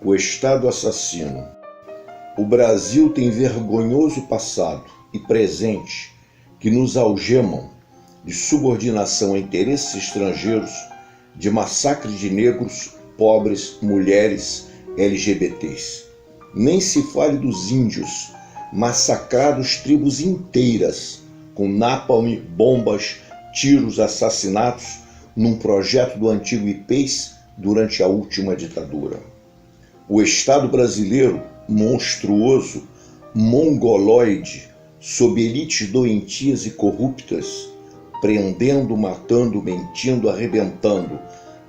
O Estado assassino. O Brasil tem vergonhoso passado e presente que nos algemam de subordinação a interesses estrangeiros, de massacre de negros, pobres, mulheres, LGBTs. Nem se fale dos índios, massacrados tribos inteiras, com napalm, bombas, tiros, assassinatos, num projeto do antigo IPES durante a última ditadura. O Estado brasileiro, monstruoso, mongoloide, sob elites doentias e corruptas, prendendo, matando, mentindo, arrebentando,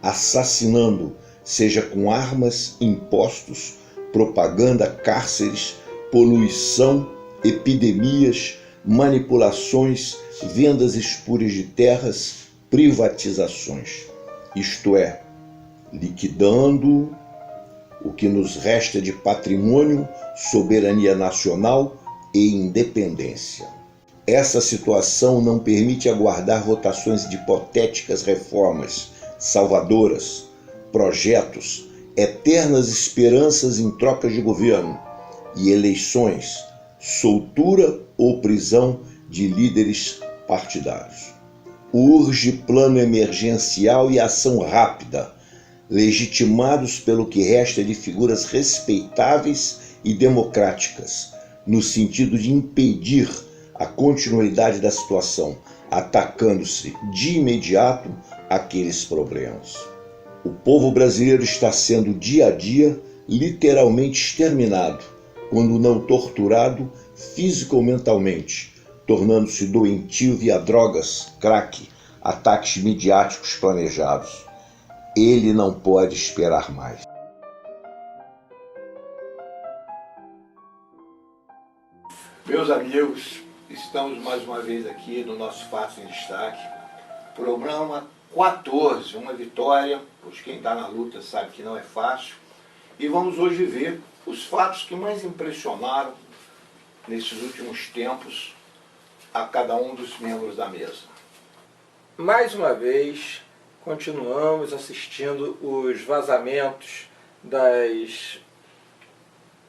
assassinando, seja com armas, impostos, propaganda, cárceres, poluição, epidemias, manipulações, vendas espúrias de terras, privatizações. Isto é, liquidando o que nos resta de patrimônio, soberania nacional e independência. Essa situação não permite aguardar votações de hipotéticas reformas salvadoras, projetos, eternas esperanças em troca de governo e eleições, soltura ou prisão de líderes partidários. Urge plano emergencial e ação rápida, legitimados pelo que resta de figuras respeitáveis e democráticas, no sentido de impedir a continuidade da situação, atacando-se de imediato aqueles problemas. O povo brasileiro está sendo dia a dia literalmente exterminado, quando não torturado físico ou mentalmente, tornando-se doentio via drogas, crack, ataques midiáticos planejados. Ele não pode esperar mais. Meus amigos, estamos mais uma vez aqui no nosso Fatos em Destaque, programa 14, uma vitória, pois quem está na luta sabe que não é fácil, e vamos hoje ver os fatos que mais impressionaram nesses últimos tempos a cada um dos membros da mesa. Mais uma vez, continuamos assistindo os vazamentos das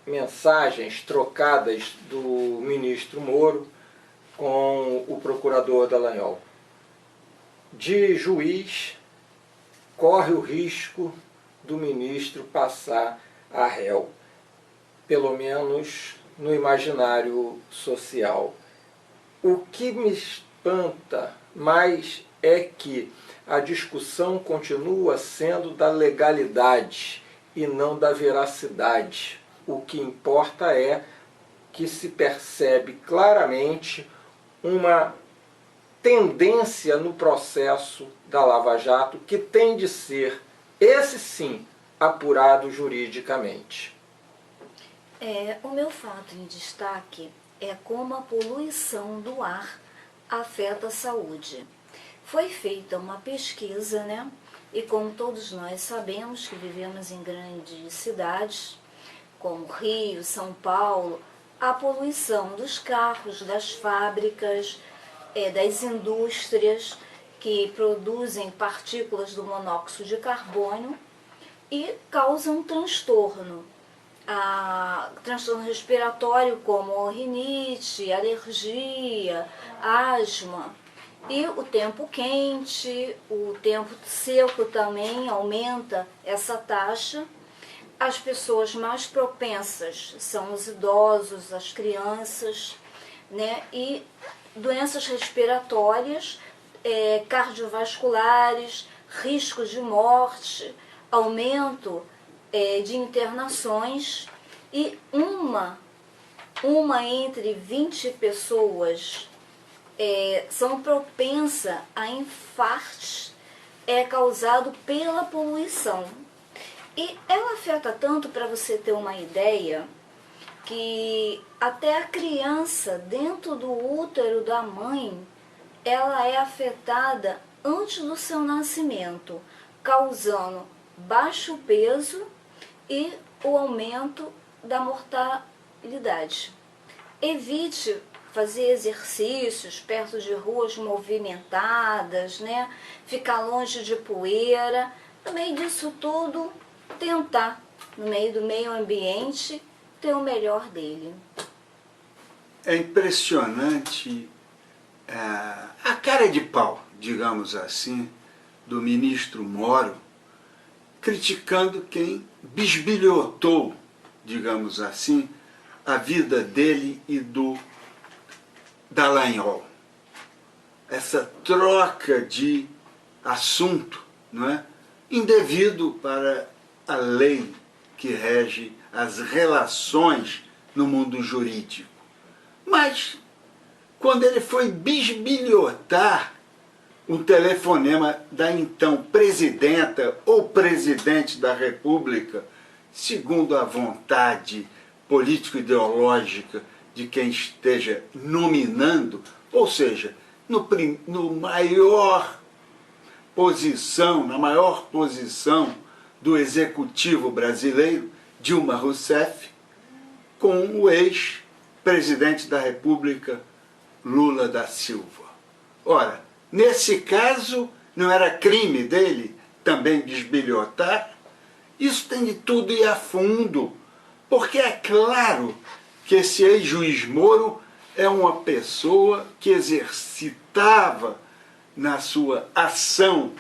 mensagens trocadas do ministro Moro com o procurador Dallagnol. De juiz, corre o risco do ministro passar a réu, pelo menos no imaginário social. O que me espanta mais é que a discussão continua sendo da legalidade e não da veracidade. O que importa é que se percebe claramente uma tendência no processo da Lava Jato que tem de ser, esse sim, apurado juridicamente. O meu fato em destaque é como a poluição do ar afeta a saúde. Foi feita uma pesquisa, e como todos nós sabemos que vivemos em grandes cidades, como Rio, São Paulo, a poluição dos carros, das fábricas, das indústrias que produzem partículas do monóxido de carbono e causam transtorno. Transtorno respiratório como rinite, alergia, asma. E o tempo quente, o tempo seco também aumenta essa taxa. As pessoas mais propensas são os idosos, as crianças, e doenças respiratórias, cardiovasculares, riscos de morte, aumento de internações e uma entre 20 pessoas são propensas a infartos é causado pela poluição. E ela afeta tanto, para você ter uma ideia, que até a criança dentro do útero da mãe, ela é afetada antes do seu nascimento, causando baixo peso e o aumento da mortalidade. Evite fazer exercícios perto de ruas movimentadas, né? Ficar longe de poeira. No meio disso tudo, tentar, no meio do meio ambiente, ter o melhor dele. É impressionante a cara de pau, digamos assim, do ministro Moro, criticando quem bisbilhotou, digamos assim, a vida dele e do Dallagnol. Essa troca de assunto, não é? Indevido para a lei que rege as relações no mundo jurídico. Mas, quando ele foi bisbilhotar um telefonema da então presidenta ou presidente da República, segundo a vontade político-ideológica de quem esteja nominando, ou seja, na maior posição do executivo brasileiro, Dilma Rousseff, com o ex-presidente da República, Lula da Silva. Ora, nesse caso, não era crime dele também bisbilhotar? Isso tem de tudo ir a fundo, porque é claro que esse ex-juiz Moro é uma pessoa que exercitava na sua ação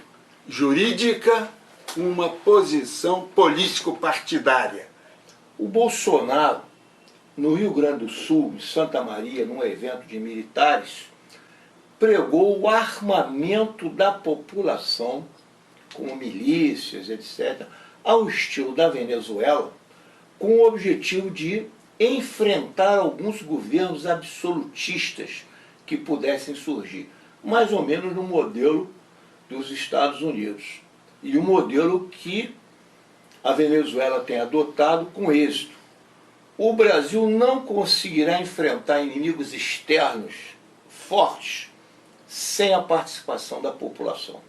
jurídica uma posição político-partidária. O Bolsonaro, no Rio Grande do Sul, em Santa Maria, num evento de militares, pregou o armamento da população, com milícias, etc., ao estilo da Venezuela, com o objetivo de enfrentar alguns governos absolutistas que pudessem surgir, mais ou menos no modelo dos Estados Unidos, e o modelo que a Venezuela tem adotado com êxito. O Brasil não conseguirá enfrentar inimigos externos fortes sem a participação da população.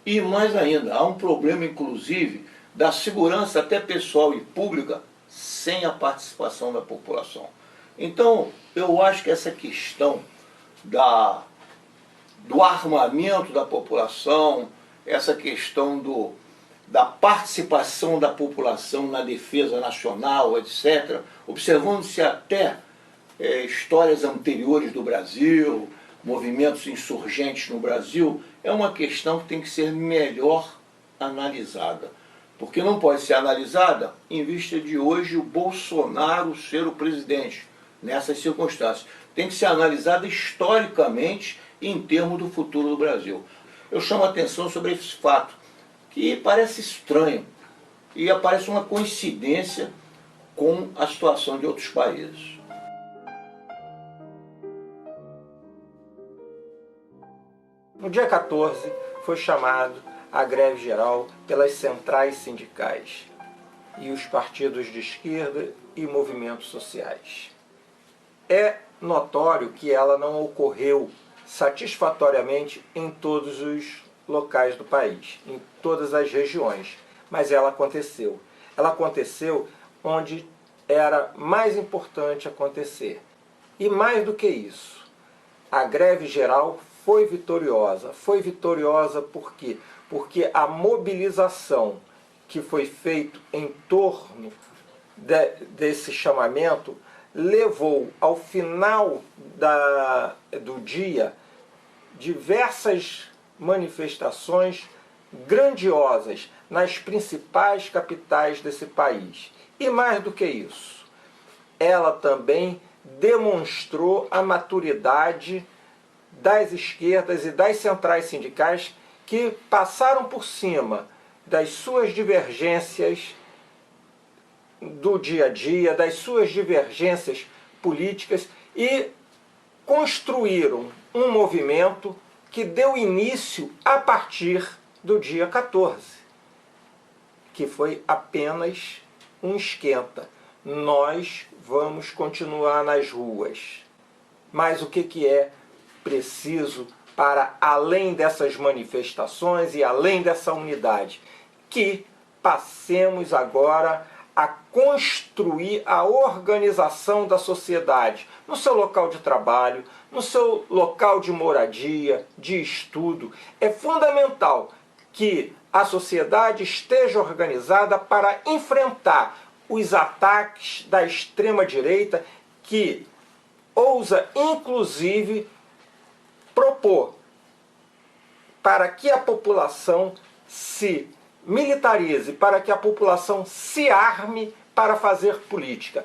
E mais ainda, há um problema inclusive da segurança até pessoal e pública sem a participação da população. Então, eu acho que essa questão do armamento da população, essa questão da participação da população na defesa nacional, etc., observando-se até histórias anteriores do Brasil, movimentos insurgentes no Brasil, é uma questão que tem que ser melhor analisada. Porque não pode ser analisada em vista de hoje o Bolsonaro ser o presidente, nessas circunstâncias. Tem que ser analisada historicamente em termos do futuro do Brasil. Eu chamo a atenção sobre esse fato, que parece estranho e aparece uma coincidência com a situação de outros países. No dia 14, foi chamado a greve geral pelas centrais sindicais e os partidos de esquerda e movimentos sociais. É notório que ela não ocorreu satisfatoriamente em todos os locais do país, em todas as regiões, mas ela aconteceu. Ela aconteceu onde era mais importante acontecer. E mais do que isso, a greve geral foi vitoriosa. Foi vitoriosa por quê? Porque a mobilização que foi feita em torno desse chamamento levou ao final do dia diversas manifestações grandiosas nas principais capitais desse país. E mais do que isso, ela também demonstrou a maturidade das esquerdas e das centrais sindicais que passaram por cima das suas divergências do dia a dia, das suas divergências políticas e construíram um movimento que deu início a partir do dia 14, que foi apenas um esquenta. Nós vamos continuar nas ruas. Mas o que é preciso para, além dessas manifestações e além dessa unidade? Que passemos agora a construir a organização da sociedade no seu local de trabalho, no seu local de moradia, de estudo. É fundamental que a sociedade esteja organizada para enfrentar os ataques da extrema-direita, que ousa, inclusive, propor para que a população se militarize, para que a população se arme para fazer política.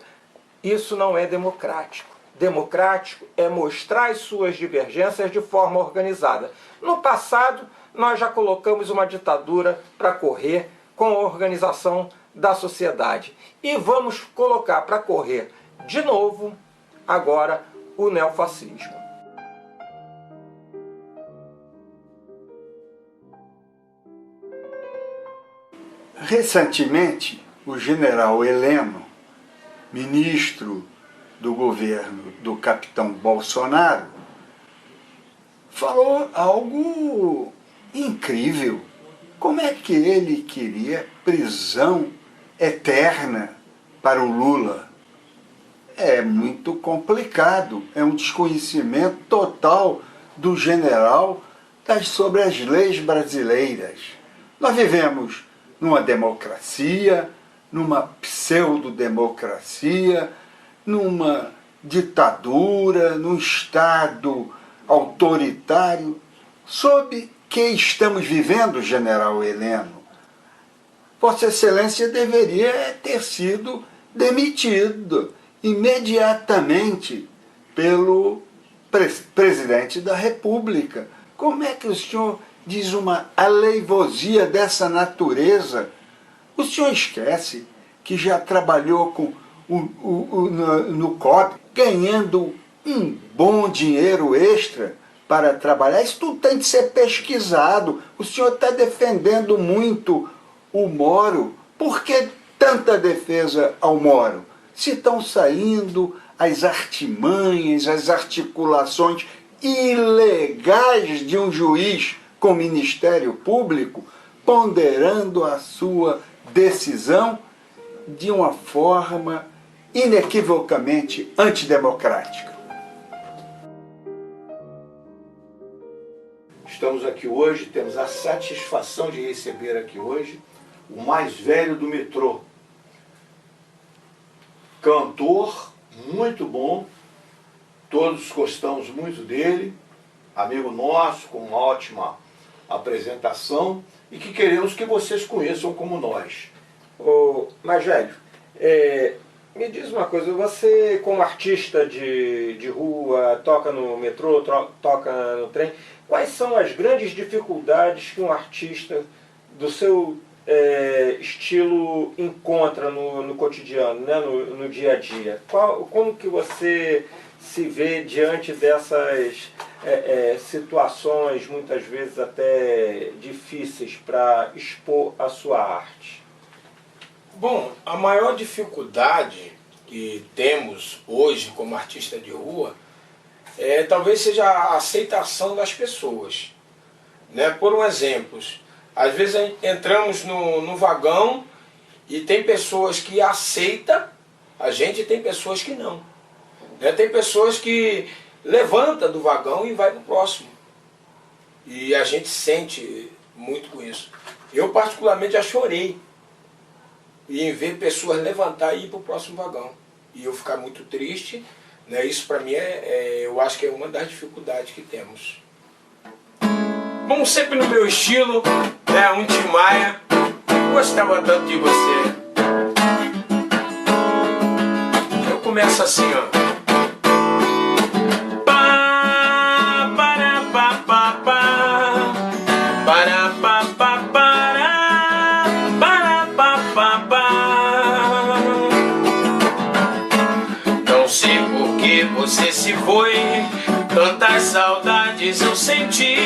Isso não é democrático. Democrático é mostrar as suas divergências de forma organizada. No passado, nós já colocamos uma ditadura para correr com a organização da sociedade. E vamos colocar para correr de novo, agora, o neofascismo. Recentemente, o general Heleno, ministro do governo do capitão Bolsonaro, falou algo incrível. Como é que ele queria prisão eterna para o Lula? É muito complicado, é um desconhecimento total do general sobre as leis brasileiras. Nós vivemos numa democracia, numa pseudo-democracia, numa ditadura, num Estado autoritário. Sob que estamos vivendo, general Heleno? Vossa Excelência deveria ter sido demitido imediatamente pelo presidente da República. Como é que o senhor diz uma aleivosia dessa natureza? O senhor esquece que já trabalhou com no COP, ganhando um bom dinheiro extra para trabalhar. Isso tudo tem que ser pesquisado. O senhor está defendendo muito o Moro. Por que tanta defesa ao Moro? Se estão saindo as artimanhas, as articulações ilegais de um juiz com o Ministério Público, ponderando a sua decisão de uma forma inequivocamente antidemocrática. Estamos aqui hoje, temos a satisfação de receber aqui hoje o mais velho do metrô. Cantor, muito bom, todos gostamos muito dele, amigo nosso, com uma ótima apresentação e que queremos que vocês conheçam como nós. Ô, Magélio, me diz uma coisa, você como artista de rua, toca no metrô, toca no trem, quais são as grandes dificuldades que um artista do seu estilo encontra no cotidiano, né, no dia a dia? Como que você se vê diante dessas situações, muitas vezes até difíceis, para expor a sua arte? Bom, a maior dificuldade que temos hoje como artista de rua talvez seja a aceitação das pessoas. Né? Por um exemplo, às vezes entramos no vagão e tem pessoas que aceitam a gente e tem pessoas que não. Né? Tem pessoas que levantam do vagão e vai para o próximo. E a gente sente muito com isso. Eu particularmente já chorei em ver pessoas levantar e ir para o próximo vagão. E eu ficar muito triste, né? Isso para mim eu acho que é uma das dificuldades que temos. Bom, sempre no meu estilo, né? Um Tim Maia, gostava tanto de você. Eu começo assim, ó. Você se foi, tantas saudades eu senti,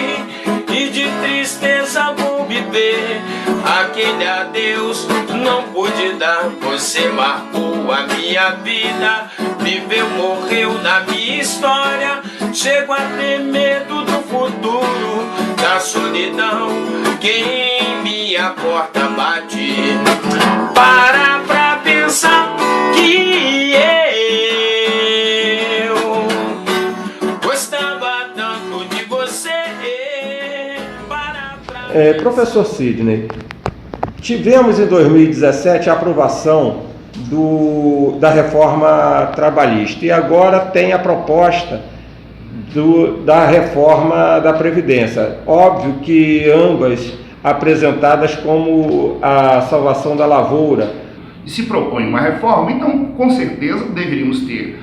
e de tristeza vou viver. Aquele adeus não pude dar, você marcou a minha vida. Viveu, morreu na minha história. Chego a ter medo do futuro, da solidão que em minha porta bate. Para pra pensar que eu gostava tanto de você. Professor Sidney, tivemos em 2017 a aprovação da reforma trabalhista e agora tem a proposta da reforma da Previdência. Óbvio que ambas apresentadas como a salvação da lavoura. E se propõe uma reforma, então com certeza deveríamos ter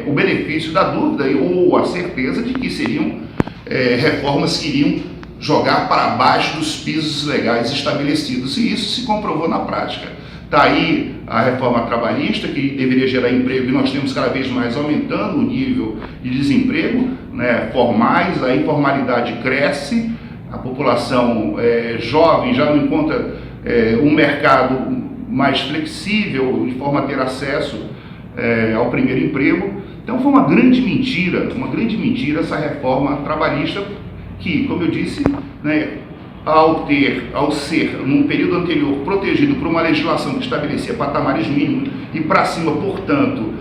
o benefício da dúvida ou a certeza de que seriam reformas que iriam jogar para baixo dos pisos legais estabelecidos, e isso se comprovou na prática. Está aí a reforma trabalhista, que deveria gerar emprego, e nós temos cada vez mais aumentando o nível de desemprego, né, formais, a informalidade cresce, a população jovem já não encontra um mercado mais flexível, de forma a ter acesso ao primeiro emprego. Então foi uma grande mentira essa reforma trabalhista, que, como eu disse, né, ao ser, num período anterior, protegido por uma legislação que estabelecia patamares mínimos e para cima, portanto,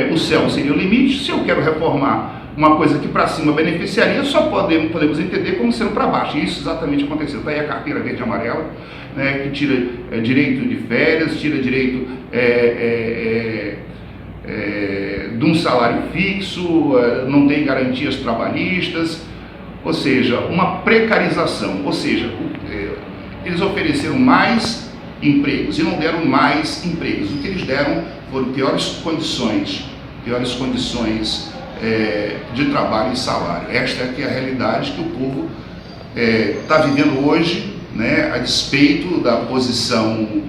o céu seria o limite. Se eu quero reformar uma coisa que para cima beneficiaria, só podemos entender como sendo para baixo. E isso exatamente aconteceu. Está aí a carteira verde e amarela, né, que tira direito de férias, tira direito de um salário fixo, não tem garantias trabalhistas, ou seja, uma precarização. Ou seja, eles ofereceram mais empregos e não deram mais empregos. O que eles deram foram piores condições de trabalho e salário. Esta é a realidade que o povo está vivendo hoje, né, a despeito da posição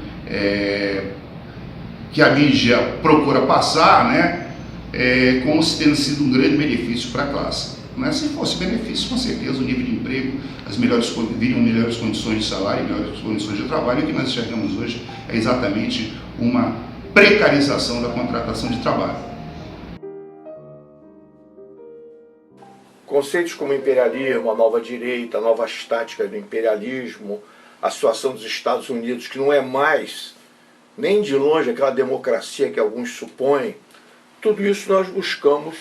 que a mídia procura passar, né, como se tendo sido um grande benefício para a classe. Né? Se fosse benefício, com certeza o nível de emprego, viriam melhores condições de salário, melhores condições de trabalho. E o que nós enxergamos hoje é exatamente uma precarização da contratação de trabalho. Conceitos como imperialismo, a nova direita, a nova estática do imperialismo, a situação dos Estados Unidos, que não é mais nem de longe aquela democracia que alguns supõem, tudo isso nós buscamos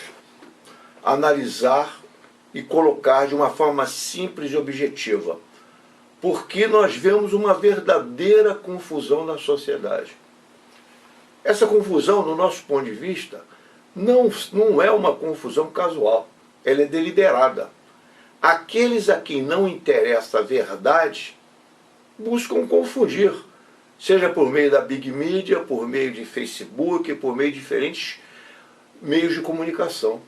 analisar e colocar de uma forma simples e objetiva, porque nós vemos uma verdadeira confusão na sociedade. Essa confusão, no nosso ponto de vista, não é uma confusão casual, ela é deliberada. Aqueles a quem não interessa a verdade buscam confundir, seja por meio da Big Media, por meio de Facebook, por meio de diferentes meios de comunicação.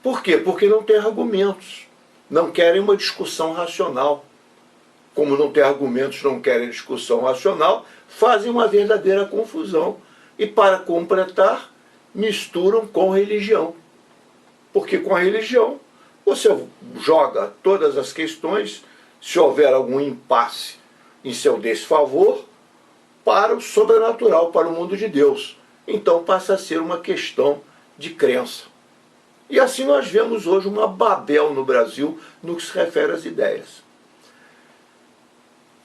Por quê? Porque não tem argumentos, não querem uma discussão racional. Como não tem argumentos, não querem discussão racional, fazem uma verdadeira confusão. E para completar, misturam com religião. Porque com a religião, você joga todas as questões, se houver algum impasse em seu desfavor, para o sobrenatural, para o mundo de Deus. Então passa a ser uma questão de crença. E assim nós vemos hoje uma Babel no Brasil no que se refere às ideias.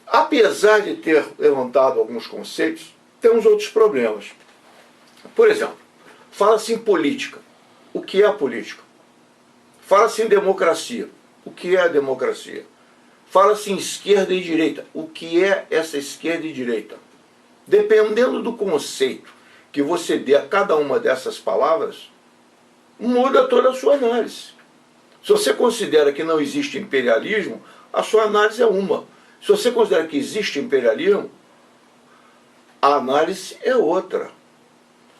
Apesar de ter levantado alguns conceitos, temos outros problemas. Por exemplo, fala-se em política. O que é a política? Fala-se em democracia. O que é a democracia? Fala-se em esquerda e direita. O que é essa esquerda e direita? Dependendo do conceito que você dê a cada uma dessas palavras, muda toda a sua análise. Se você considera que não existe imperialismo, a sua análise é uma. Se você considera que existe imperialismo, a análise é outra.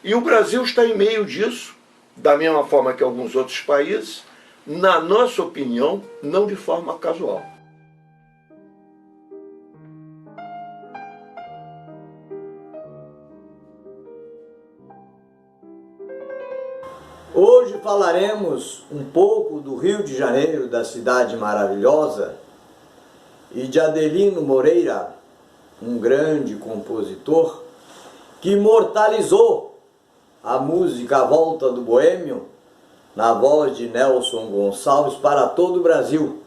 E o Brasil está em meio disso, da mesma forma que alguns outros países, na nossa opinião, não de forma casual. Hoje falaremos um pouco do Rio de Janeiro, da cidade maravilhosa, e de Adelino Moreira, um grande compositor, que imortalizou a música A Volta do Boêmio, na voz de Nelson Gonçalves, para todo o Brasil.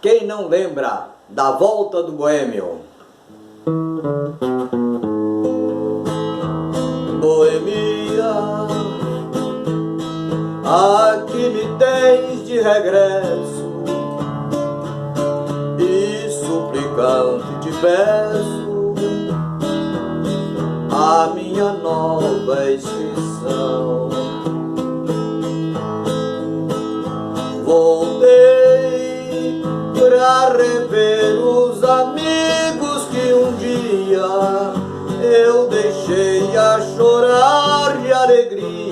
Quem não lembra da Volta do Boêmio? Boemia, aqui me tens de regresso, e suplicante te peço a minha nova inscrição. Voltei pra rever os amigos que um dia eu deixei a chorar de alegria.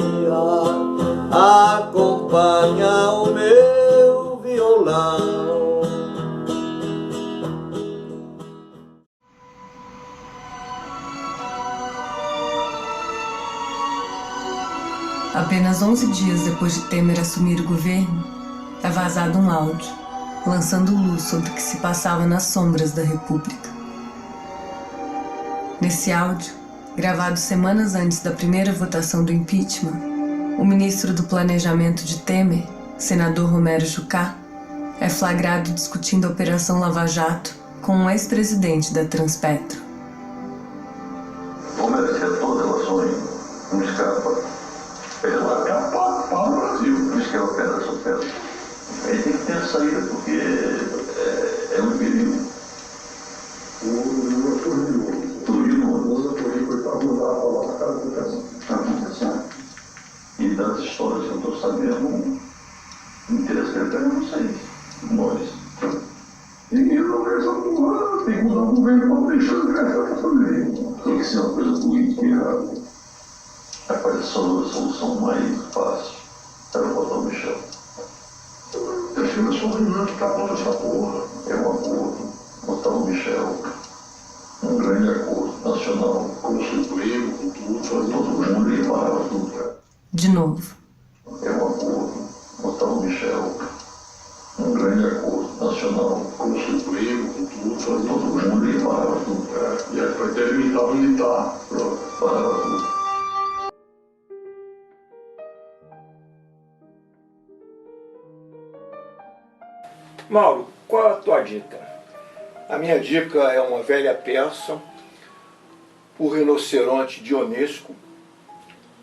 Acompanha o meu violão. Apenas 11 dias depois de Temer assumir o governo, é vazado um áudio, lançando luz sobre o que se passava nas sombras da República. Nesse áudio, gravado semanas antes da primeira votação do impeachment, o ministro do Planejamento de Temer, senador Romero Jucá, é flagrado discutindo a Operação Lava Jato com um ex-presidente da Transpetro. Vou merecer toda a relação, não escapa. Para o Brasil, não escapa pedra sobre pedra. Aí tem que ter a saída, porque é um perigo. Está acontecendo. E das histórias que eu estou sabendo, o interesse dele é vocês, nós. Ninguém não quer essa porra, tem que mudar o governo para deixar de gastar para fazer. Tem que ser uma coisa política errada. Rapaz, a solução mais fácil era botar o Michel. Acho que o sofrimento está contra essa porra. É um acordo. Botar o Michel. Um grande acordo nacional. Com o Supremo, com tudo, fazer todo mundo e parar tudo, cara. De novo. É um acordo. Botar o Michel. Um grande acordo nacional. Com o Supremo, com tudo, fazer todo mundo e parar tudo, cara. E aí vai ter militar. Pronto, parar tudo. Mauro, qual a tua dica? A minha dica é uma velha peça, O Rinoceronte Dionesco,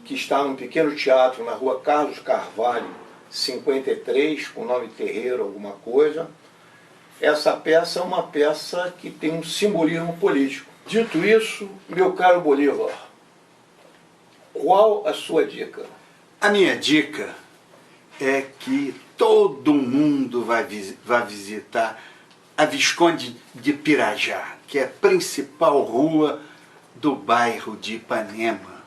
que está num pequeno teatro na rua Carlos Carvalho, 53, com nome terreiro, alguma coisa. Essa peça é uma peça que tem um simbolismo político. Dito isso, meu caro Bolívar, qual a sua dica? A minha dica é que todo mundo vai visitar a Visconde de Pirajá, que é a principal rua do bairro de Ipanema,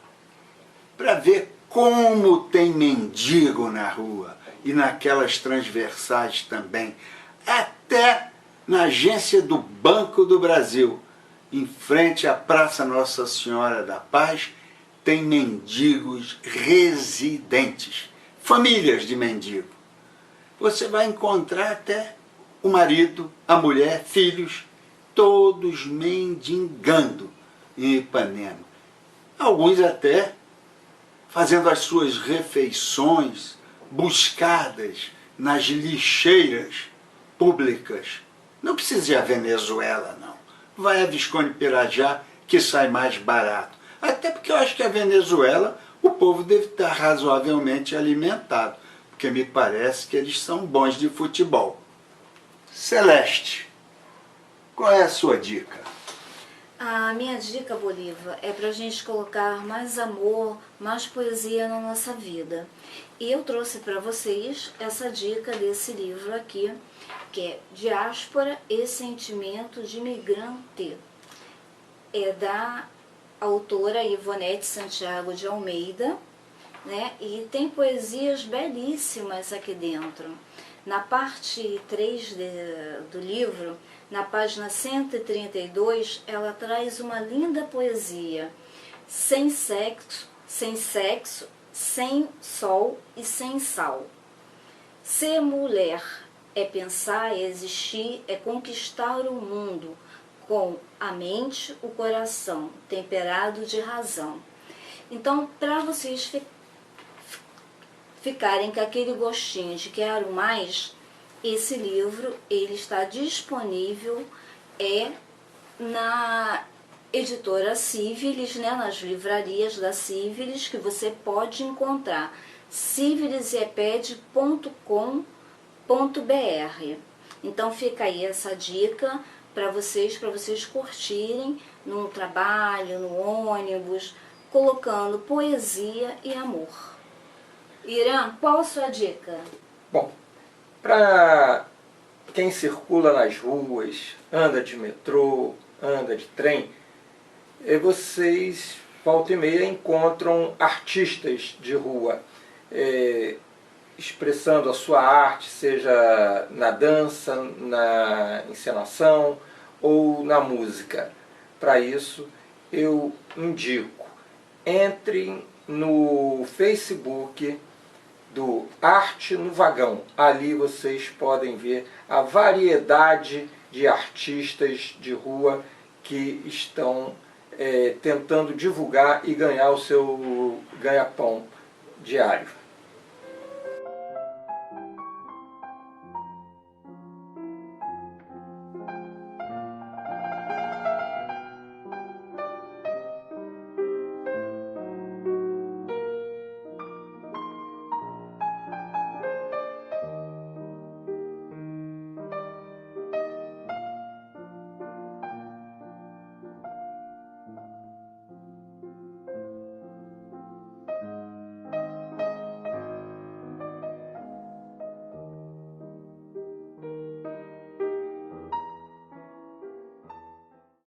para ver como tem mendigo na rua e naquelas transversais também, até na agência do Banco do Brasil, em frente à Praça Nossa Senhora da Paz, tem mendigos residentes, famílias de mendigo. Você vai encontrar até o marido, a mulher, filhos, todos mendigando em Ipanema. Alguns até fazendo as suas refeições buscadas nas lixeiras públicas. Não precisa ir à Venezuela, não. Vai a Visconde Pirajá, que sai mais barato. Até porque eu acho que a Venezuela, o povo deve estar razoavelmente alimentado, porque me parece que eles são bons de futebol. Celeste, qual é a sua dica? A minha dica, Bolívar, é para a gente colocar mais amor, mais poesia na nossa vida. E eu trouxe para vocês essa dica desse livro aqui, que é Diáspora e Sentimento de Imigrante. É da autora Ivonete Santiago de Almeida, né? E tem poesias belíssimas aqui dentro. Na parte 3 do livro, na página 132, ela traz uma linda poesia. Sem sexo, sem sol e sem sal. Ser mulher é pensar, é existir, é conquistar o mundo com a mente, o coração, temperado de razão. Então, para vocês ficarem com aquele gostinho de quero mais, esse livro ele está disponível na editora Civilis, né, nas livrarias da Civilis, que você pode encontrar civiliseped.com.br. Então fica aí essa dica para vocês curtirem no trabalho, no ônibus, colocando poesia e amor. Irã, qual a sua dica? Bom, para quem circula nas ruas, anda de metrô, anda de trem, vocês, volta e meia, encontram artistas de rua expressando a sua arte, seja na dança, na encenação ou na música. Para isso, eu indico, entrem no Facebook do Arte no Vagão. Ali vocês podem ver a variedade de artistas de rua que estão tentando divulgar e ganhar o seu ganha-pão diário.